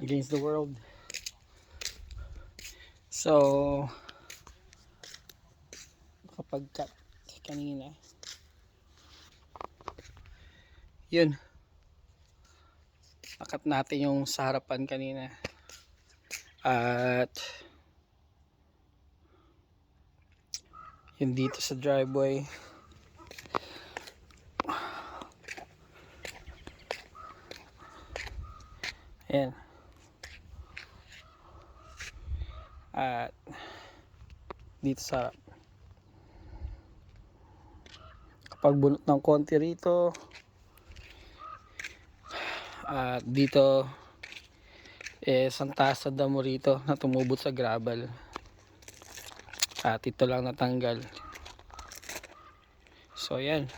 against the world. So kapag cut kanina, yun, nakat natin yung sa harapan kanina at yun dito sa driveway. Ayan. At dito sa kapag bunot ng konti rito at dito isang taas sa damo rito na tumubot sa gravel at ito lang natanggal. So ayan,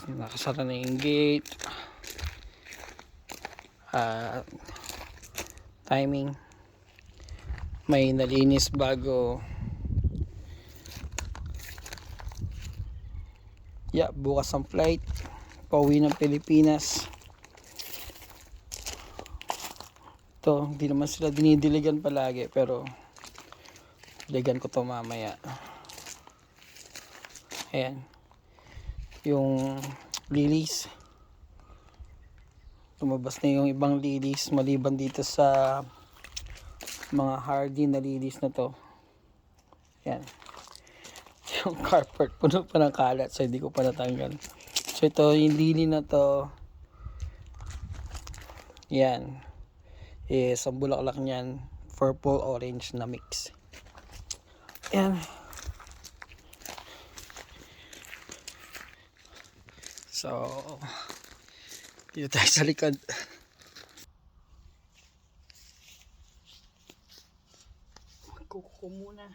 nakasara na yung gate at timing, may nalinis bago. Bukas ang flight pauwi ng Pilipinas. Ito, hindi naman sila dinidiligan palagi, pero diligan ko to mamaya. Ayan, yung lilies, lumabas na yung ibang lilies maliban dito sa mga hardy na lilies na to. Ayan, yung carpet puno pa ng kalat, so hindi ko pa natanggal. So ito yung lily na to, yan is ang bulaklak nyan purple orange na mix. Yan, so dito tayo sa likod. Magkukuko muna.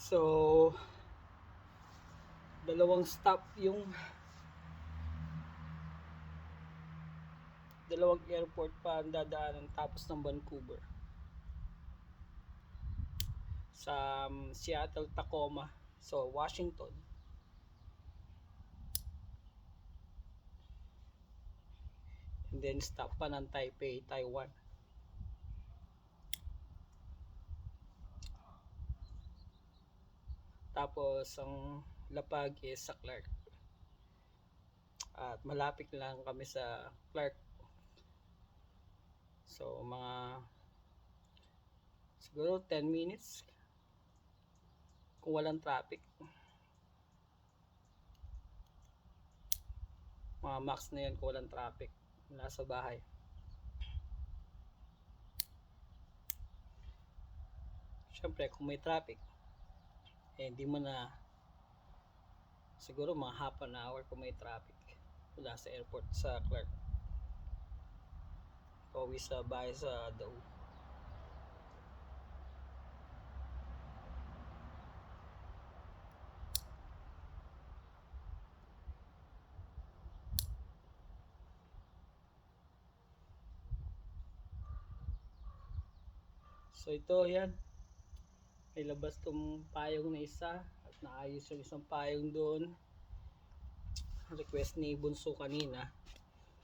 So dalawang stop yung dalawang airport pa ang dadaanan tapos ng Vancouver. Sa Seattle, Tacoma, so Washington, and then stop pa ng Taipei, Taiwan. Tapos ang lapag is sa Clark. At malapit lang kami sa Clark. So mga siguro 10 minutes kung walang traffic. Mga max na yan kung walang traffic mula sa bahay. Siyempre kung may traffic, hindi mo na, siguro mga half an hour kung may traffic mula sa airport sa Clark pauwi sa bahay sa Daw. So ito yan, may labas tong payong na isa at naayos yung isang payong doon. Request ni Bunso kanina,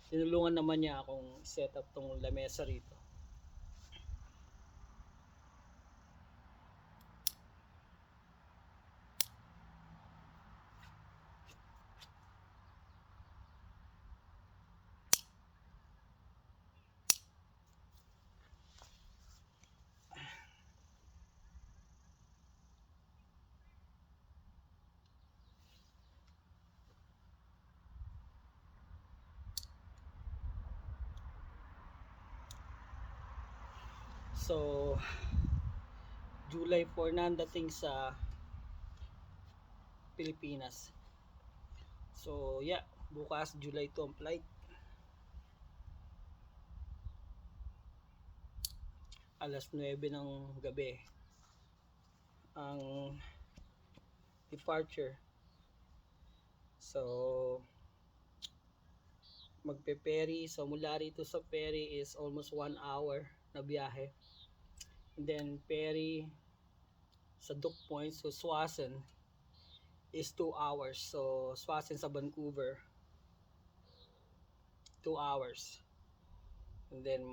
tinulungan naman niya akong set up tong lamesa rito. So July 4 na ang dating sa Pilipinas. So Bukas July 2 ang flight. Alas 9 ng gabi ang departure. So magpe-ferry. So mula rito sa ferry is almost 1 hour na biyahe. And then ferry sa Duke Point, so Swasen is 2 hours. So Swasen sa Vancouver 2 hours. And then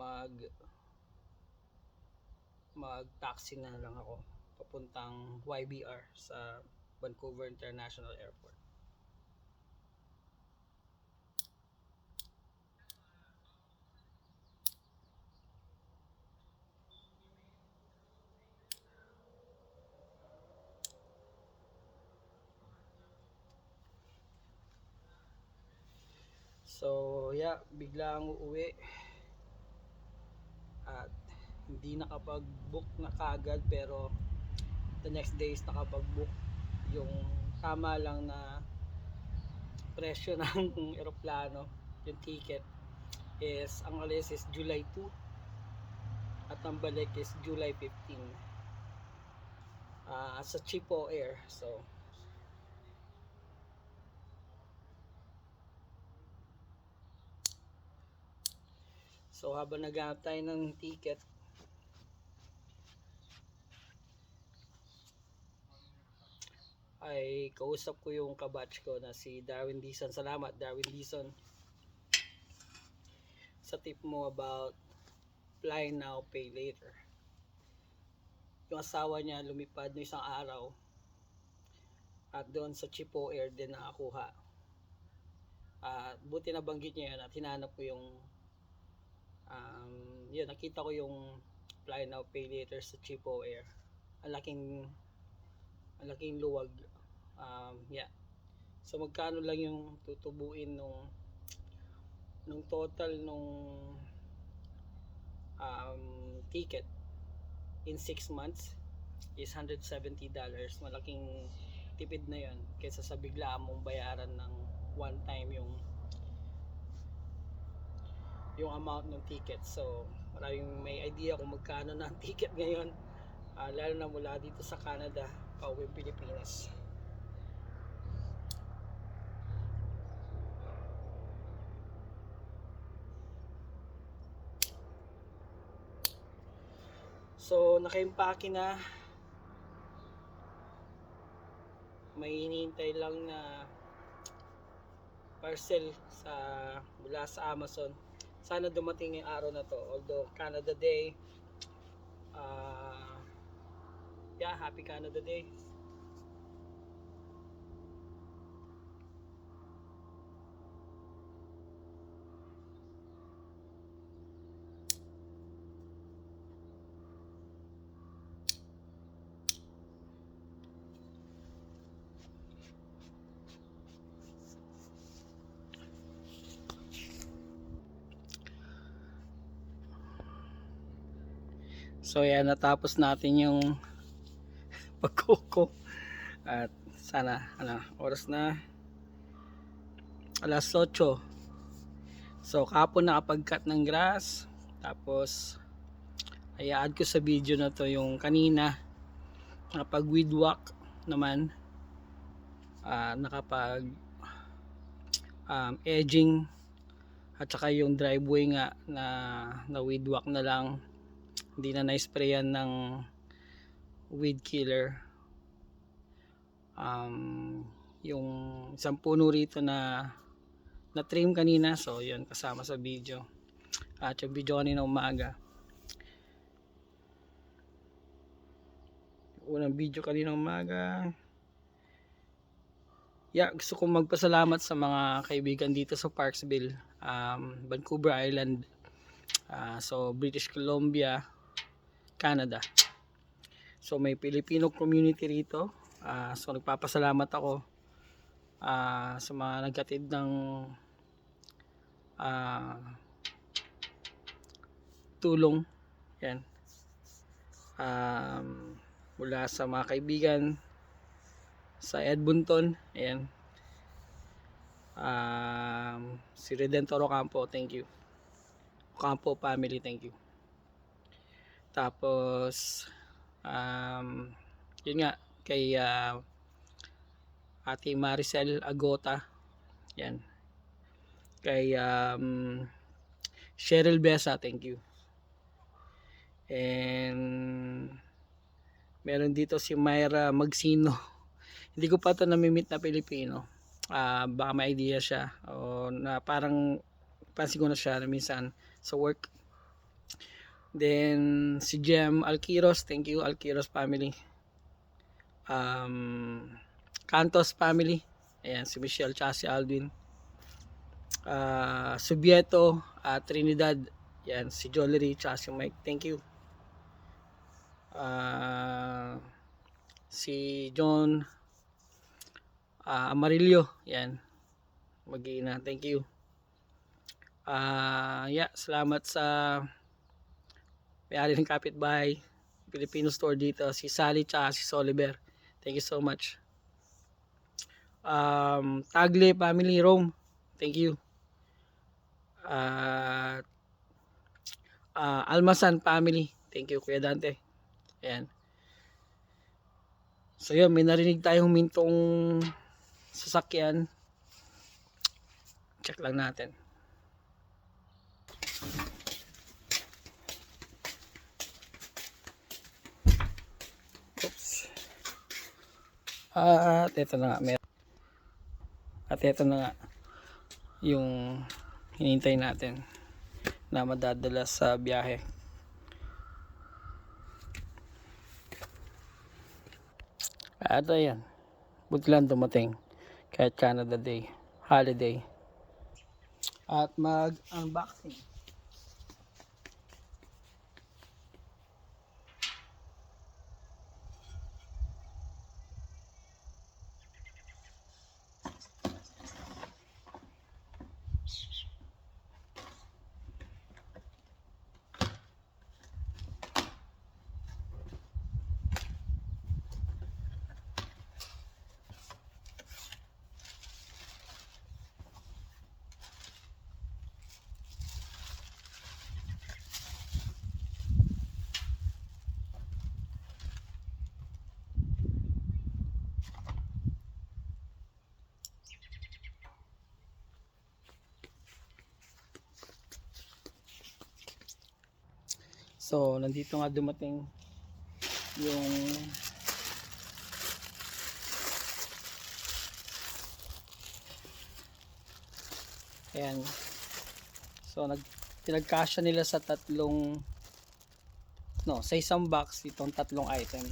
mag-taxi na lang ako papuntang YBR sa Vancouver International Airport. So yeah, biglang uuwi at hindi nakapag-book na kagad, pero the next day is nakapag-book. Yung tama lang na presyo ng eroplano, yung ticket is ang alis is July 2 at ang balik is July 15 sa Chipo Air. So habang naghahanap tayo ng ticket, ay kausap ko yung kabatch ko na si Darwin Dizon. Salamat Darwin Dizon sa tip mo about fly now pay later. Yung asawa niya lumipad no isang araw at doon sa Chipo Air din nakakuha. Buti na banggit niya yun at hinanap ko yung yun, nakita ko yung fly now pay later sa Chipo Air. Ang laking luwag. Yeah. So magkano lang yung tutubuin nung total nung ticket in 6 months is $170. Malaking tipid na yon kaysa sa bigla mong bayaran ng one time yung amount ng ticket. So maraming may idea kung magkano na ang ticket ngayon, lalo na mula dito sa Canada pauwi Pilipinas. So naka-impake na, may hinihintay lang na parcel mula sa Amazon. Sana dumating yung araw na to, although Canada Day, yeah, happy Canada Day. So yan, natapos natin yung pagkuko at sana oras na alas 8. So kahapon nakapag-cut ng grass, tapos i-add ko sa video na to yung kanina nakapag weed whack naman, nakapag edging at saka yung driveway nga na weed whack na lang, hindi na na-sprayan ng weed killer. Yung isang puno rito na trim kanina, so yun kasama sa video, at yung video kanina umaga, unang video kanina umaga. Yeah, gusto kong magpasalamat sa mga kaibigan dito sa Parksville, Vancouver Island, so British Columbia, Canada. So may Filipino community rito, so nagpapasalamat ako sa mga naghatid ng tulong yan, mula sa mga kaibigan sa Edmonton, ayan, Si Redentor Ocampo, thank you. Ocampo family, thank you. Tapos yun nga kay Ate Maricel Agota, yan. Kay Cheryl Besa, thank you. And meron dito si Myra Magsino. Hindi ko pa ito namimit na Pilipino. Baka may idea siya o na parang pansin ko na siya na minsan sa work. Then si Jem Alquiros, thank you Alquiros family. Cantos family, ayan, si Michelle tsaka si Alvin. Subieto, Trinidad, yan, si Jollery tsaka si Mike, thank you. Si John Amarillo, yan, Mag-ina, thank you. Salamat sa may-ari ng kapitbahay Filipino store dito, si Sally tsaka si Soliver, thank you so much. Tagle family Rome, thank you. Almasan family, thank you Kuya Dante, ayan. So yun, may narinig tayong mintong sasakyan, check lang natin. Oops. At ito na nga, at ito na nga yung hinintay natin na madadala sa biyahe. At ayan, buti lang dumating kahit Canada Day, holiday. At mag-unboxing. So, nandito nga dumating yung ayan. So, pinagkasya nila sa sa isang box itong tatlong item.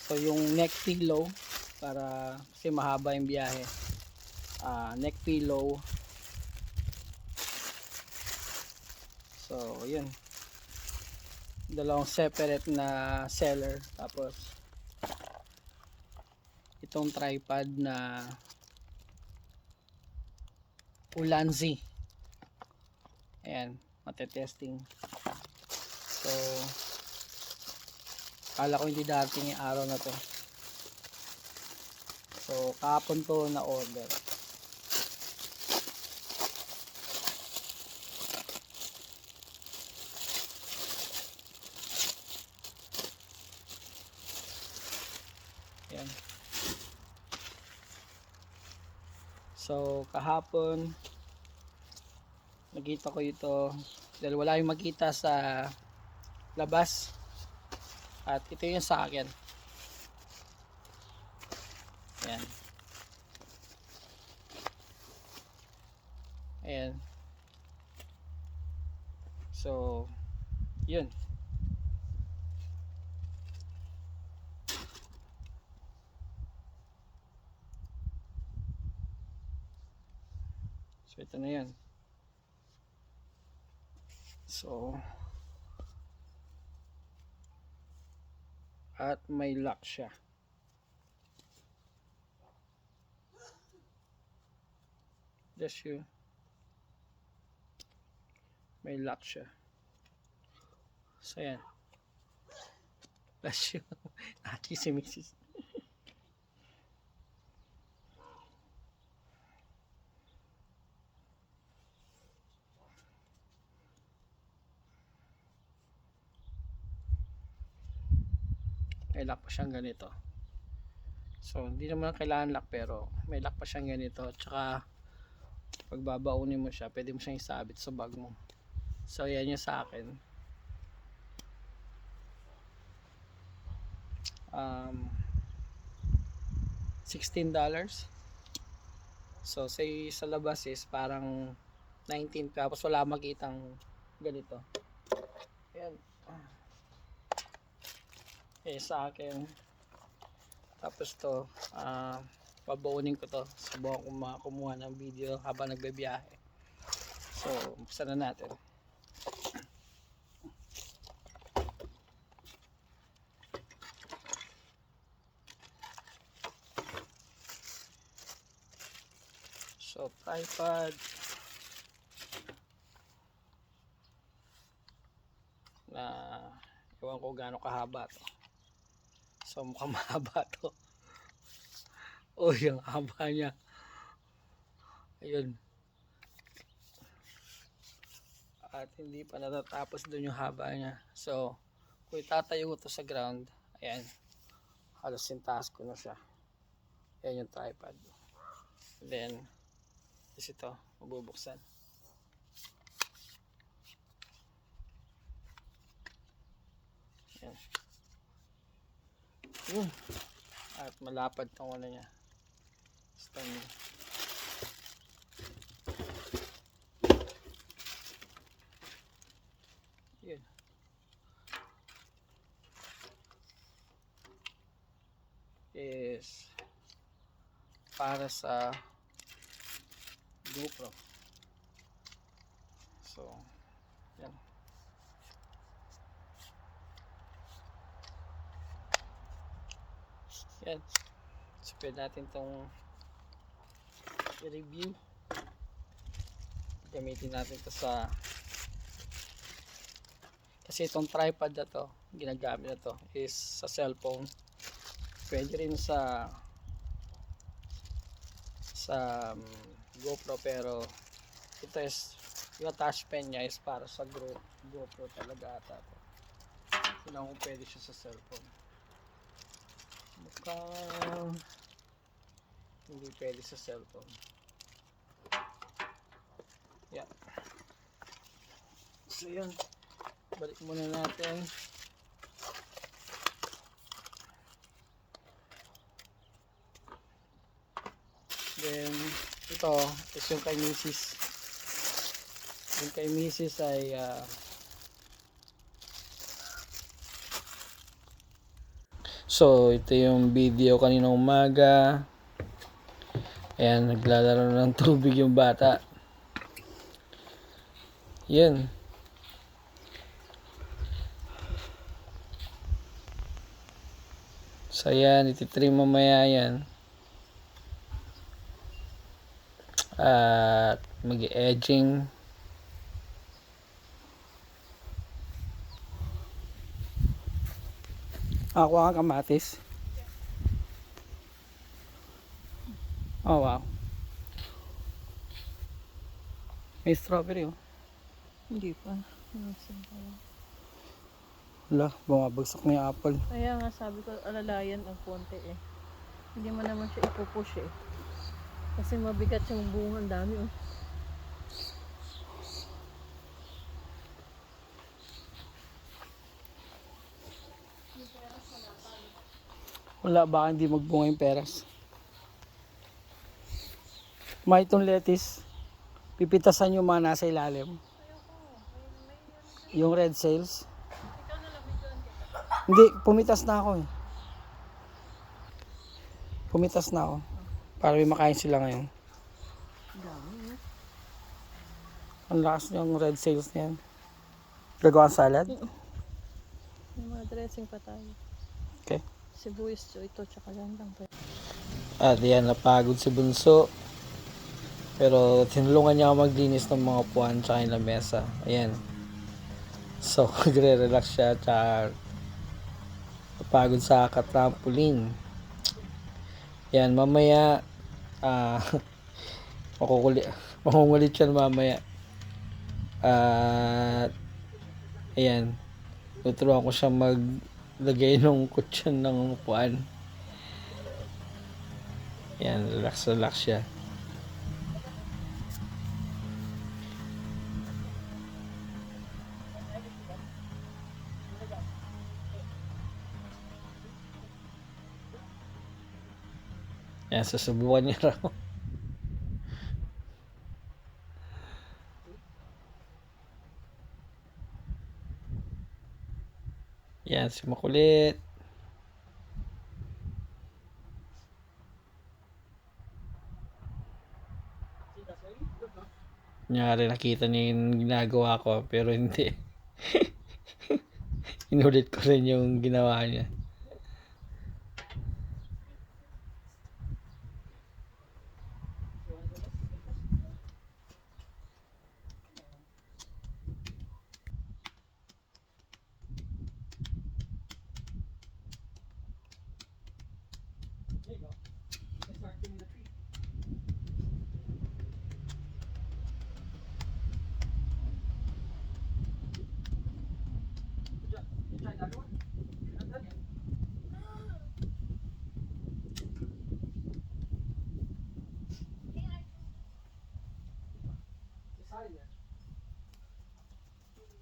So, yung neck pillow para kasi mahaba yung biyahe. Neck pillow. So, yun. Dalawang separate na seller. Tapos, itong tripod na Ulanzi. Ayan, matetesting. So, kala ko hindi dating yung araw na to. So, kahapon to na order. Ayan. So, kahapon nakita ko ito dahil wala yung makita sa labas at ito yung sa akin. Ayan. Ayan. So, yun. So, ito na yan. So, at may lock siya. Bless you. May lock siya. So, yan. Bless you. Ati si Mrs. may lock pa siyang ganito. So hindi naman kailangan lock, pero may lock pa siyang ganito. Tsaka pag babaunin mo siya, pwede mo siyang isabit sa bag mo. So yan yung sa akin. $16. So say sa labas is parang 19, tapos wala makitang ganito. Ayan. Eh sa akin, tapos to babaunin ko to, subukan ko makakumuha ng video habang nagbebiyahe. So buksan na natin. So tripod na ewan ko gaano kahaba to. So mukhang mahaba to. Oh, yung haba niya. Ayun. At hindi pa natatapos dun yung haba niya. So kung itatayo ko to sa ground, ayan, halos sintaas ko na siya. Ayan yung tripod. Then is ito, mabubuksan. Ayan. Yun. At malapad tong ano niya. Stand. Yun. Is para sa GoPro. So, yan. Yan. So, pwede natin itong i-review. Gamitin natin ito sa, kasi itong tripod na to, ginagamit na to is sa cellphone. Pwede rin sa GoPro, pero ito is yung attach pen niya is para sa GoPro talaga ata to. Hindi kung pwede siya sa cellphone. Mukhang hindi pwede sa cellphone. Yeah. So yun, balik muna natin. Then ito is yung kay Mrs. Yung kay Mrs. ay so ito yung video kanina umaga. Ayan, naglalaro ng tubig yung bata. Yan. So yan, ititrim mamaya yan. At mag-edging. Ako ang kamatis. Oh wow. May strawberry oh. Hindi pa. Wala, bumabagsak na yung apple. Kaya nga sabi ko, alalayan ang konti eh. Hindi mo naman siya ipupush eh. Kasi mabigat yung bunga, ang dami oh. Wala, baka hindi magbunga yung peras. May itong lettuce, pipitasan yung mga nasa ilalim. Yung red sails. Hindi, pumitas na ako eh. Pumitas na ako. Para may makain sila ngayon. Dami eh. Ang lakas yung red sails niyan. Gagawa salad? May mga dressing pa tayo. Okay. Sibuyas ito, tsaka yan lang. At yan, napagod si Bunso. Pero tinulungan niya ako maglinis ng mga upuan tsaka yung lamesa. Ayan. So, magre-relax siya tsaka napagod sa katrampoline. Yan, mamaya makungulit yan mamaya. At ayan, tuturuan ko siya lagay nung kutsyon ng upuan. Yan, relax relax siya. Yan, susubukan niya raw. Yan, si makulit. Nyari nakita niya yung ginagawa ko pero hindi. Inulit ko rin yung ginawa niya.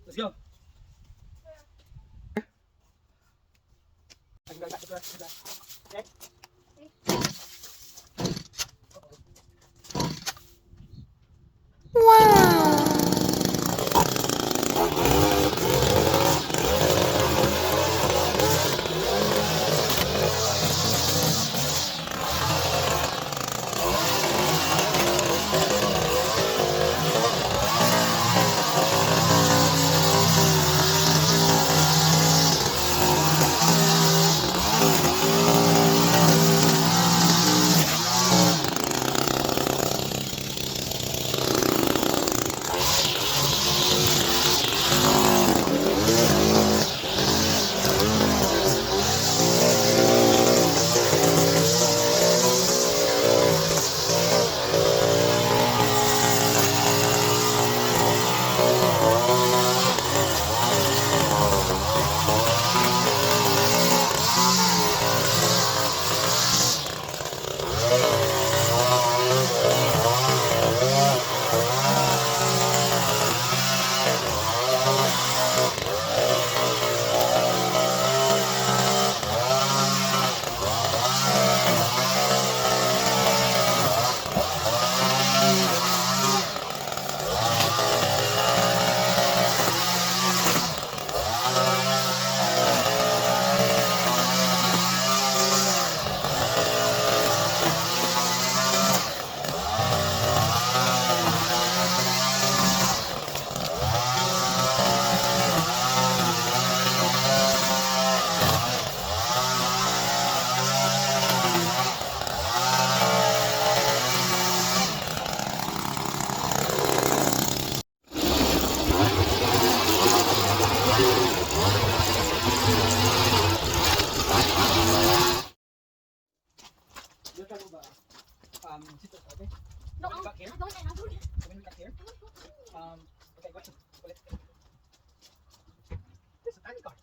Let's go. Sit okay? No, Coming back here. I'm going and Coming back here. Okay, go ahead. Ulit. There's a tiny car.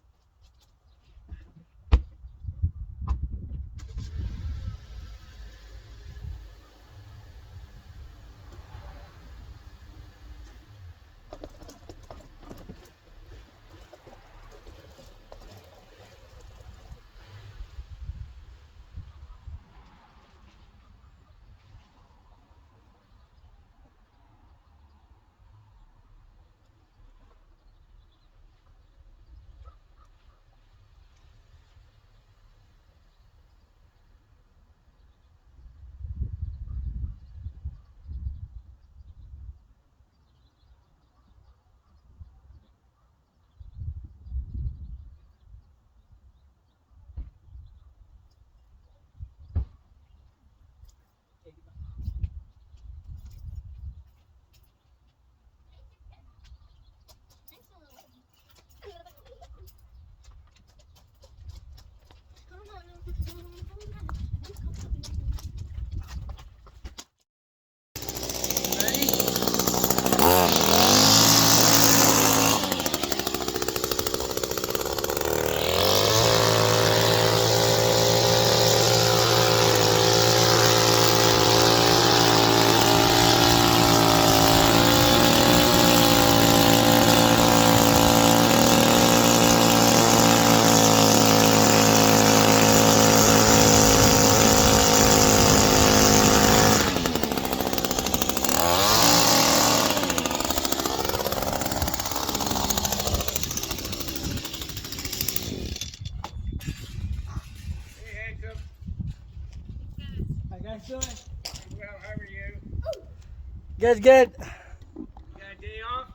Good, good. Got a day off?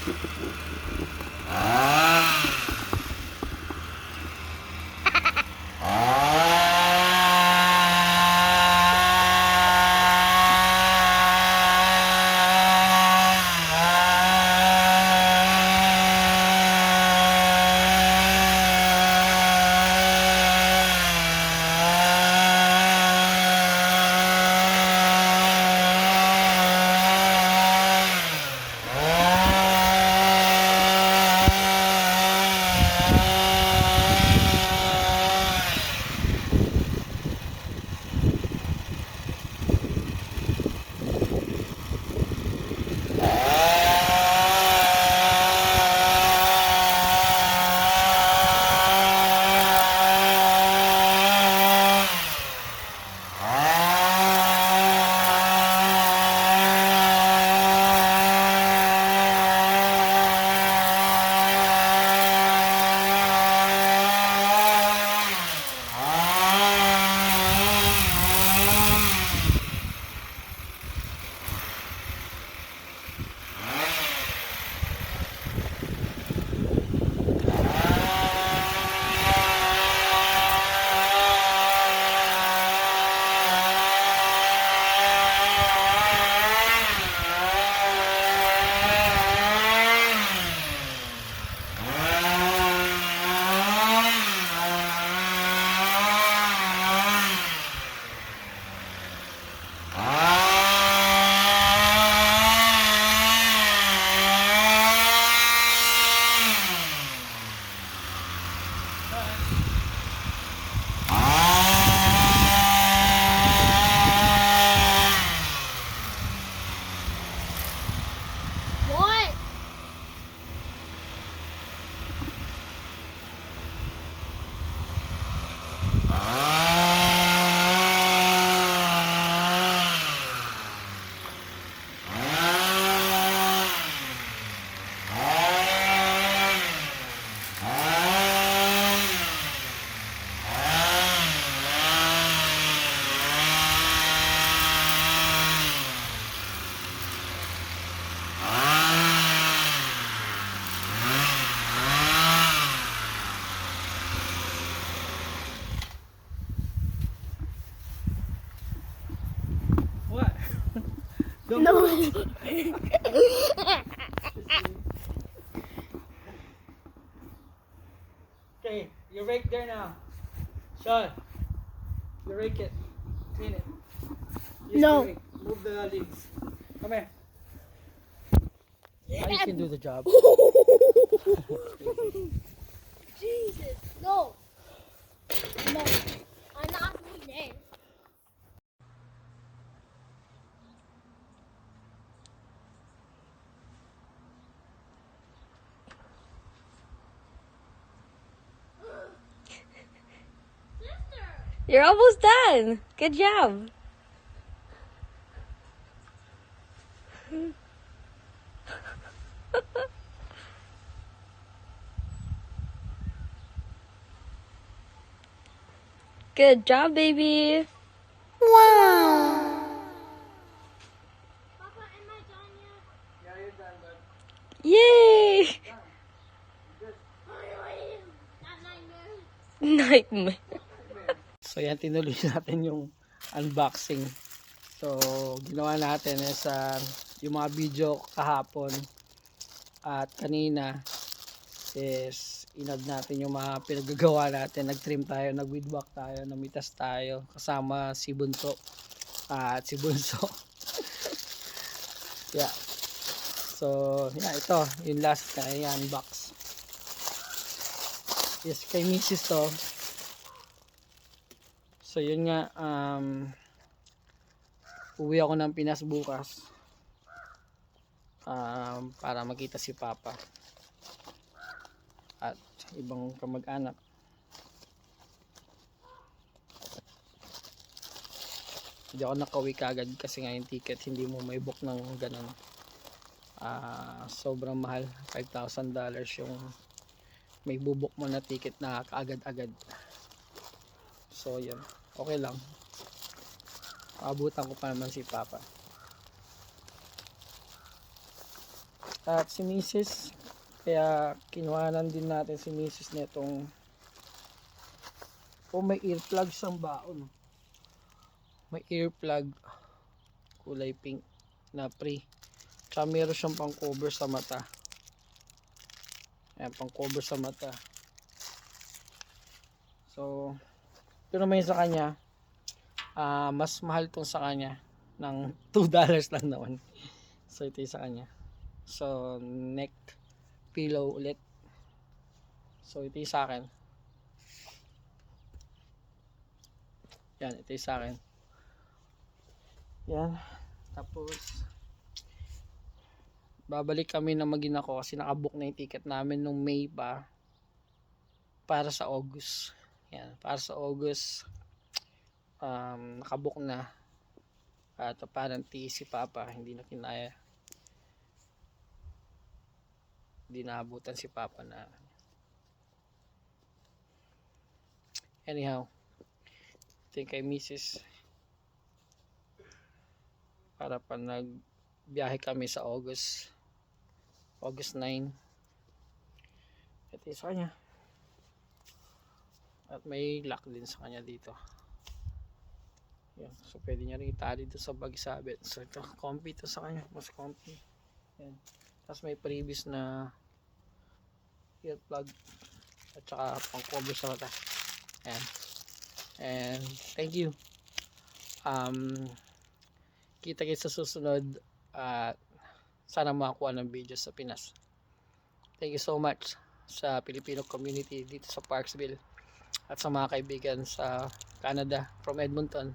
What? What? Don't No. Okay, you rake there now. Sean, you rake it. Clean it. Use No. the rake. Move the leaves. Come here. Now you can do the job. Jesus. No. No. I'm not doing that. You're almost done. Good job. Good job, baby. Papa, am I done yet? Yeah, you're done, bud. Yay! Not Nightmare. So yan, tinuloy natin yung unboxing. So, ginawa natin is yung mga video kahapon at kanina is inad natin yung mga pinagagawa natin. Nag-trim tayo, nag-weedwhack tayo, namitas tayo kasama si Bunso at si Bunso. Yeah. So, yeah, ito yung last na i-unbox. Yes, kay Mrs. to. So yun nga, uwi ako ng Pinas bukas para makita si Papa at ibang kamag-anak. Hindi ako nakauwi kagad kasi nga yung ticket hindi mo may book ng ganun. Sobrang mahal, $5,000 yung may bubuk mo na ticket na kaagad-agad. So yun, okay lang. Abutan ko pa naman si Papa. At si Mrs. Kaya kinuhanan din natin si Mrs. netong may earplug siyang baon. May earplug kulay pink na free. Tsaka meron siyang pang cover sa mata. Ayan, pang cover sa mata. So, pero may sa kanya, mas mahal tong sa kanya ng $2 lang naman. So, ito yung sa kanya. So, neck pillow ulit. So, ito yung sa akin. Yan, ito yung sa akin. Yan. Tapos, babalik kami na magina ko kasi nakabook na yung ticket namin nung May pa para sa August. Yan, para sa August nakabook na. At apparently si Papa hindi na kinaya. Hindi naabutan si Papa na. Anyhow, think kay Mrs. para pa nagbiyahe kami sa August 9. Ito yung sa kanya. At may lock din sa kanya dito. Yan. So pwede niya rin itali dito sa bag sabit. So ito, comfy to sa kanya. Mas comfy. Yan. Tapos may previous na earplug at saka pang cover sa mata. Ayan. And thank you. Kita kita sa susunod at sana makakuha ng video sa Pinas. Thank you so much sa Filipino community dito sa Parksville at sa mga kaibigan sa Canada from Edmonton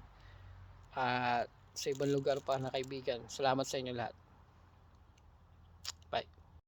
at sa ibang lugar pa na kaibigan. Salamat sa inyo lahat.